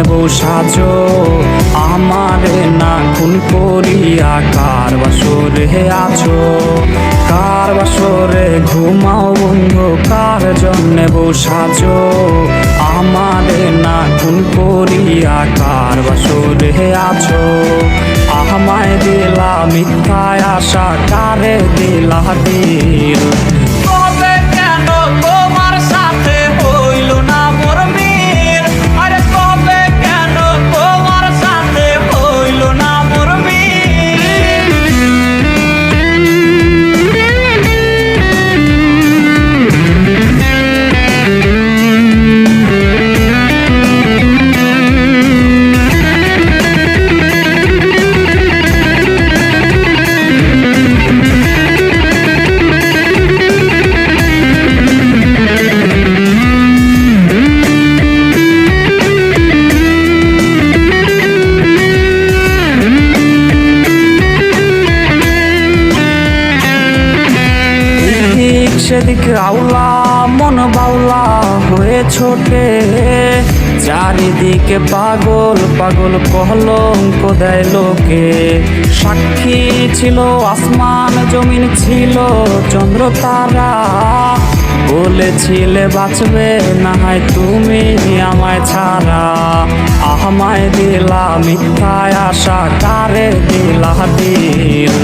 বউ সাজো, আমারে না খুন করিয়া কার বাসরে আছো, কার বাসরে ঘুমাও বন্ধু, কার জন্যে বউ সাজো, আমারে না খুন করিয়া কার বাসরে আছো। আমায় দিলা মিথ্যায় আশা, কারে দিলা দিল। সেদিক আউলা মন বাউলা হয়ে ছোটে, চারিদিকে পাগল পাগল কলঙ্ক দেয় লোকে। সাক্ষী ছিল আসমান জমিন, ছিল চন্দ্র তারা, বলেছিলে বাঁচবে না হয় তুমি আমায় ছাড়া। আমায় দিলা মিথ্যায় আশা, কারে দিলা দিল।